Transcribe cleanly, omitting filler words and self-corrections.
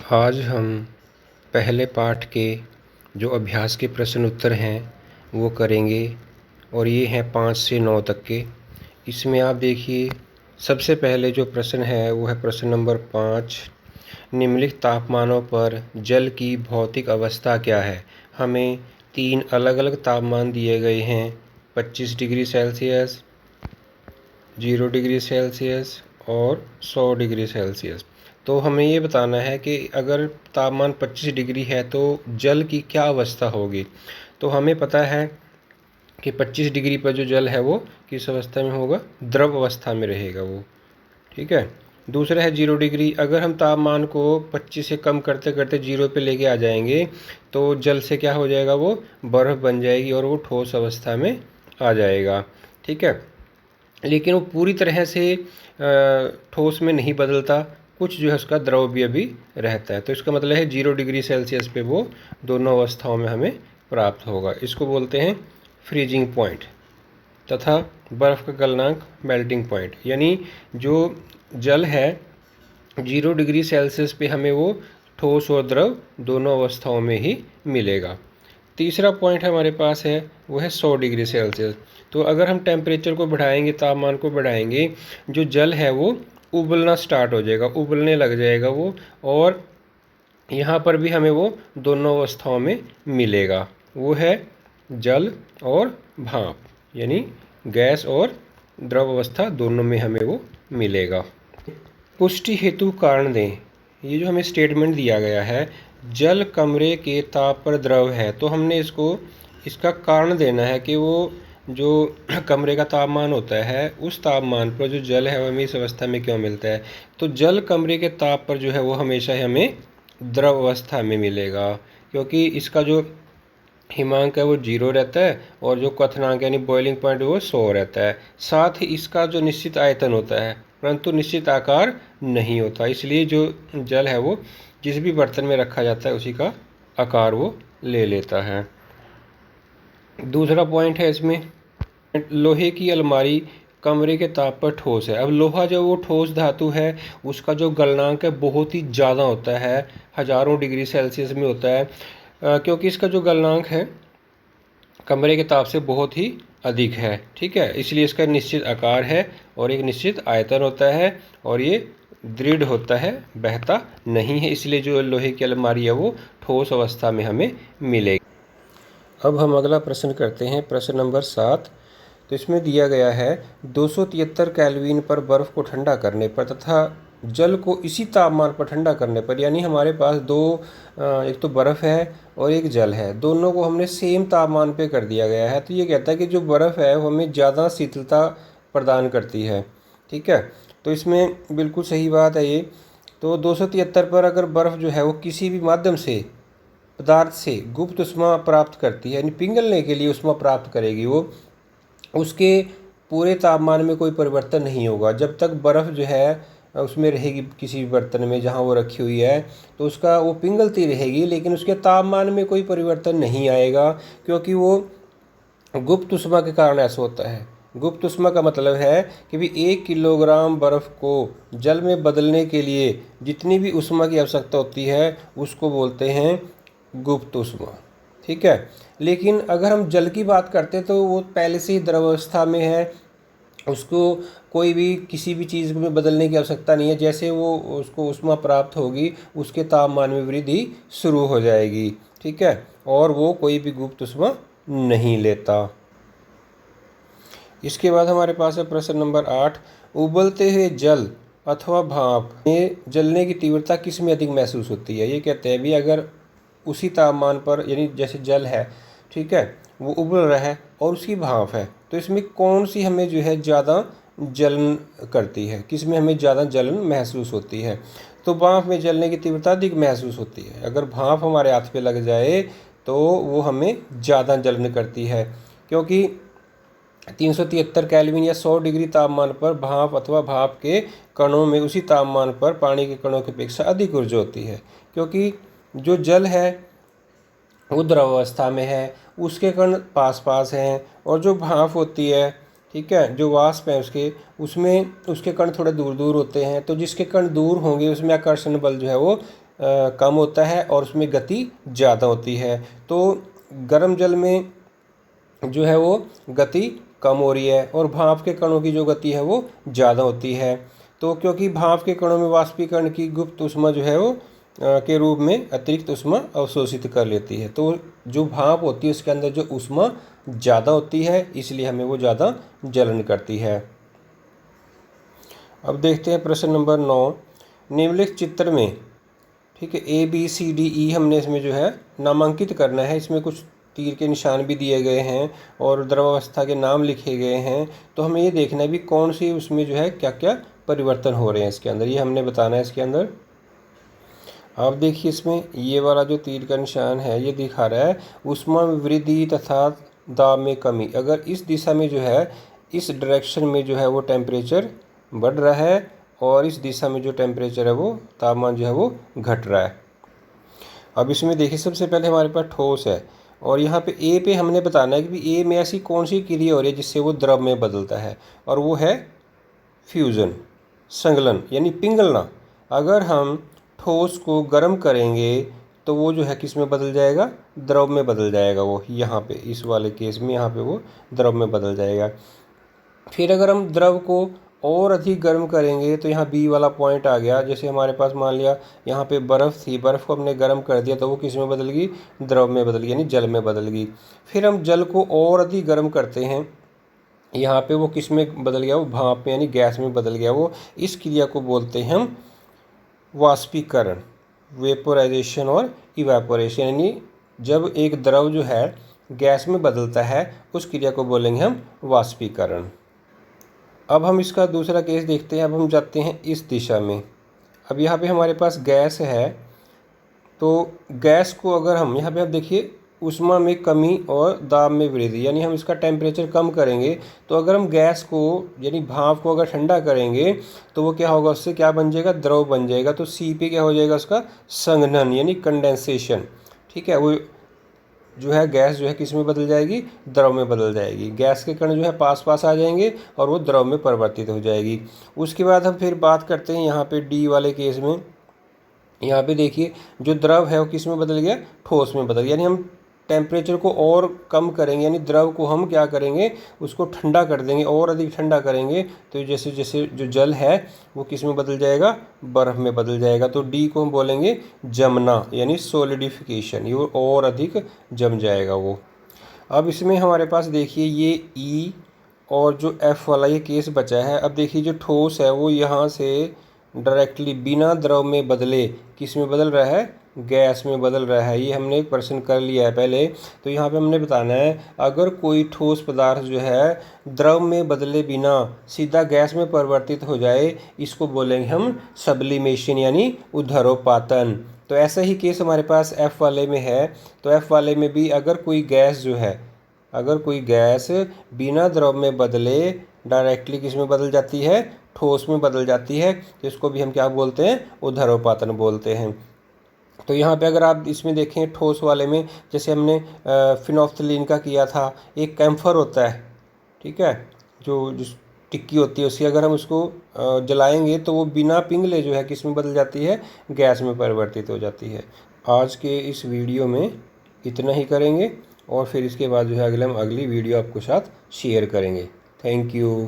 आज हम पहले पाठ के जो अभ्यास के प्रश्न उत्तर हैं वो करेंगे और ये हैं 5 से 9 तक के। इसमें आप देखिए, सबसे पहले जो प्रश्न है वो है प्रश्न नंबर 5। निम्नलिखित तापमानों पर जल की भौतिक अवस्था क्या है। हमें 3 अलग अलग तापमान दिए गए हैं, 25 डिग्री सेल्सियस, 0 डिग्री सेल्सियस और 100 डिग्री सेल्सियस। तो हमें ये बताना है कि अगर तापमान 25 डिग्री है तो जल की क्या अवस्था होगी। तो हमें पता है कि 25 डिग्री पर जो जल है वो किस अवस्था में होगा, द्रव अवस्था में रहेगा वो। ठीक है। दूसरा है 0 डिग्री। अगर हम तापमान को 25 से कम करते करते 0 पे लेके आ जाएंगे तो जल से क्या हो जाएगा, वो बर्फ़ बन जाएगी और वो ठोस अवस्था में आ जाएगा। ठीक है। लेकिन वो पूरी तरह से ठोस में नहीं बदलता, कुछ जो है उसका द्रव भी अभी रहता है। तो इसका मतलब है 0 डिग्री सेल्सियस पे वो दोनों अवस्थाओं में हमें प्राप्त होगा। इसको बोलते हैं फ्रीजिंग पॉइंट तथा बर्फ़ का गलनांक मेल्टिंग पॉइंट। यानी जो जल है 0 डिग्री सेल्सियस पे हमें वो ठोस और द्रव दोनों अवस्थाओं में ही मिलेगा। तीसरा पॉइंट हमारे पास है वो है 100 डिग्री सेल्सियस। तो अगर हम टेम्परेचर को बढ़ाएंगे, तापमान को बढ़ाएंगे, जो जल है वो उबलना स्टार्ट हो जाएगा, उबलने लग जाएगा वो। और यहाँ पर भी हमें वो दोनों अवस्थाओं में मिलेगा, वो है जल और भाप, यानी गैस और द्रव अवस्था दोनों में हमें वो मिलेगा। पुष्टि हेतु कारण दें। ये जो हमें स्टेटमेंट दिया गया है, जल कमरे के ताप पर द्रव है, तो हमने इसका कारण देना है कि वो जो कमरे का तापमान होता है उस तापमान पर जो जल है वो हमें इस अवस्था में क्यों मिलता है। तो जल कमरे के ताप पर जो है वो हमेशा हमें द्रव अवस्था में मिलेगा, क्योंकि इसका जो हिमांक है वो 0 रहता है और जो क्वथनांक यानी बॉइलिंग पॉइंट वो 100 रहता है। साथ ही इसका जो निश्चित आयतन होता है परंतु निश्चित आकार नहीं होता, इसलिए जो जल है वो जिस भी बर्तन में रखा जाता है उसी का आकार वो ले लेता है। दूसरा पॉइंट है इसमें, लोहे की अलमारी कमरे के ताप पर ठोस है। अब लोहा जो वो ठोस धातु है उसका जो गलनांक है बहुत ही ज़्यादा होता है, हज़ारों डिग्री सेल्सियस में होता है, क्योंकि इसका जो गलनांक है कमरे के ताप से बहुत ही अधिक है। ठीक है। इसलिए इसका निश्चित आकार है और एक निश्चित आयतन होता है और ये दृढ़ होता है, बहता नहीं है, इसलिए जो लोहे की अलमारी है वो ठोस अवस्था में हमें मिलेगी। अब हम अगला प्रश्न करते हैं, प्रश्न नंबर 7। तो इसमें दिया गया है 273 केल्विन पर बर्फ़ को ठंडा करने पर तथा जल को इसी तापमान पर ठंडा करने पर, यानी हमारे पास एक तो बर्फ़ है और एक जल है, दोनों को हमने सेम तापमान पे कर दिया गया है। तो ये कहता है कि जो बर्फ़ है वो हमें ज़्यादा शीतलता प्रदान करती है। ठीक है। तो इसमें बिल्कुल सही बात है ये। तो 273 पर अगर बर्फ़ जो है वो किसी भी माध्यम से, पदार्थ से गुप्त ऊष्मा प्राप्त करती है, यानी पिघलने के लिए ऊष्मा प्राप्त करेगी वो, उसके पूरे तापमान में कोई परिवर्तन नहीं होगा। जब तक बर्फ़ जो है उसमें रहेगी किसी भी बर्तन में जहाँ वो रखी हुई है तो उसका वो पिघलती रहेगी, लेकिन उसके तापमान में कोई परिवर्तन नहीं आएगा, क्योंकि वो गुप्त ऊष्मा के कारण ऐसा होता है। गुप्त ऊष्मा का मतलब है कि भी 1 किलोग्राम बर्फ़ को जल में बदलने के लिए जितनी भी ऊष्मा की आवश्यकता होती है उसको बोलते हैं गुप्त ऊष्मा। ठीक है। लेकिन अगर हम जल की बात करते हैं तो वो पहले से ही द्रवावस्था में है, उसको कोई भी किसी भी चीज़ में बदलने की आवश्यकता नहीं है। जैसे वो उसको ऊष्मा प्राप्त होगी उसके तापमान में वृद्धि शुरू हो जाएगी। ठीक है। और वो कोई भी गुप्त ऊष्मा नहीं लेता। इसके बाद हमारे पास है प्रश्न नंबर 8। उबलते हुए जल अथवा भाप में जलने की तीव्रता किस में अधिक महसूस होती है। ये कहते हैं भी अगर उसी तापमान पर, यानी जैसे जल है, ठीक है, वो उबल रहा है और उसकी भाप है, तो इसमें कौन सी हमें जो है ज़्यादा जलन करती है, किस में हमें ज़्यादा जलन महसूस होती है। तो भाप में जलने की तीव्रता अधिक महसूस होती है। अगर भाप हमारे हाथ पे लग जाए तो वो हमें ज़्यादा जलन करती है, क्योंकि 373 केल्विन या 100 डिग्री तापमान पर भाप अथवा भाप के कणों में उसी तापमान पर पानी के कणों की अपेक्षा अधिक ऊर्जा होती है, क्योंकि जो जल है वो द्रवावस्था में है, उसके कण पास पास हैं, और जो भाप होती है, ठीक है, जो वाष्प है उसमें उसके कण थोड़े दूर दूर होते हैं। तो जिसके कण दूर होंगे उसमें आकर्षण बल जो है वो कम होता है और उसमें गति ज़्यादा होती है। तो गर्म जल में जो है वो गति कम हो रही है और भाप के कणों की जो गति है वो ज़्यादा होती है। तो क्योंकि भाप के कणों में वाष्पीकरण की गुप्त ऊष्मा जो है वो के रूप में अतिरिक्त ऊष्मा अवशोषित कर लेती है। तो जो भाप होती है उसके अंदर जो ऊष्मा ज़्यादा होती है, इसलिए हमें वो ज़्यादा जलन करती है। अब देखते हैं प्रश्न नंबर 9। निम्नलिखित चित्र में, ठीक है, ABCDE हमने इसमें जो है नामांकित करना है। इसमें कुछ तीर के निशान भी दिए गए हैं और द्रवावस्था के नाम लिखे गए हैं। तो हमें ये देखना है भी कौन सी उसमें जो है क्या क्या परिवर्तन हो रहे हैं इसके अंदर, ये हमने बताना है इसके अंदर। आप देखिए इसमें ये वाला जो तीर का निशान है ये दिखा रहा है ऊष्मा में वृद्धि तथा दाब में कमी। अगर इस दिशा में जो है, इस डायरेक्शन में जो है वो टेम्परेचर बढ़ रहा है और इस दिशा में जो टेम्परेचर है वो तापमान जो है वो घट रहा है। अब इसमें देखिए सबसे पहले हमारे पास ठोस है और यहाँ पे ए पे हमने बताना है कि ए में ऐसी कौन सी क्रिया हो रही है जिससे वो द्रव में बदलता है, और वो है फ्यूज़न, संगलन यानी पिघलना। अगर हम ठोस को गर्म करेंगे तो वो जो है किस में बदल जाएगा, द्रव में बदल जाएगा। वो यहाँ पे इस वाले केस में यहाँ पे वो द्रव में बदल जाएगा। फिर अगर हम द्रव को और अधिक गर्म करेंगे तो यहाँ बी वाला पॉइंट आ गया। जैसे हमारे पास मान लिया यहाँ पे बर्फ़ थी, बर्फ़ को हमने गर्म कर दिया तो वो किस में बदल गई, द्रव में बदल गई यानी जल में बदल गई। फिर हम जल को और अधिक गर्म करते हैं, यहाँ पे वो किस में बदल गया, वो भाप में यानी गैस में बदल गया। वो इस क्रिया को बोलते हैं हम वाष्पीकरण, वेपोराइजेशन और इवेपोरेशन। यानी जब एक द्रव जो है गैस में बदलता है उस क्रिया को बोलेंगे हम वाष्पीकरण। अब हम इसका दूसरा केस देखते हैं। अब हम जाते हैं इस दिशा में। अब यहाँ पे हमारे पास गैस है, तो गैस को अगर हम यहाँ पे आप देखिए ऊष्मा में कमी और दाब में वृद्धि, यानी हम इसका टेम्परेचर कम करेंगे। तो अगर हम गैस को यानी भाप को अगर ठंडा करेंगे तो वो क्या होगा, उससे क्या बन जाएगा, द्रव बन जाएगा। तो सी पे क्या हो जाएगा, उसका संघनन यानी कंडेंसेशन। ठीक है, वो जो है गैस जो है किस में बदल जाएगी, द्रव में बदल जाएगी। गैस के कण जो है पास पास आ जाएंगे और वो द्रव में परिवर्तित हो जाएगी। उसके बाद हम फिर बात करते हैं यहाँ पे डी वाले केस में। यहाँ पे देखिए जो द्रव है वो किस में बदल गया, ठोस में बदल गया। यानी हम टेम्परेचर को और कम करेंगे, यानी द्रव को हम क्या करेंगे, उसको ठंडा कर देंगे और अधिक ठंडा करेंगे। तो जैसे जैसे जो जल है वो किस में बदल जाएगा, बर्फ़ में बदल जाएगा। तो डी को हम बोलेंगे जमना यानी सोलिडिफिकेशन, ये और अधिक जम जाएगा वो। अब इसमें हमारे पास देखिए ये ई और जो एफ़ वाला ये केस बचा है। अब देखिए जो ठोस है वो यहाँ से डायरेक्टली बिना द्रव में बदले किस में बदल रहा है, गैस में बदल रहा है। ये हमने एक प्रश्न कर लिया है पहले। तो यहाँ पे हमने बताना है अगर कोई ठोस पदार्थ जो है द्रव में बदले बिना सीधा गैस में परिवर्तित हो जाए, इसको बोलेंगे हम सब्लिमेशन यानी उद्धरोपातन। तो ऐसा ही केस हमारे पास एफ़ वाले में है। तो एफ़ वाले में भी अगर कोई गैस जो है, अगर कोई गैस बिना द्रव में बदले डायरेक्टली किस में बदल जाती है, ठोस में बदल जाती है, तो इसको भी हम क्या बोलते हैं, उद्धरोपातन बोलते हैं। तो यहाँ पे अगर आप इसमें देखें ठोस वाले में, जैसे हमने फिनोफ्थलीन का किया था, एक कैम्फर होता है, ठीक है, जो टिक्की होती है उसकी, अगर हम उसको जलाएंगे तो वो बिना पिघले जो है किस में बदल जाती है, गैस में परिवर्तित हो जाती है। आज के इस वीडियो में इतना ही करेंगे और फिर इसके बाद जो है हम अगली वीडियो आपके साथ शेयर करेंगे। Thank you.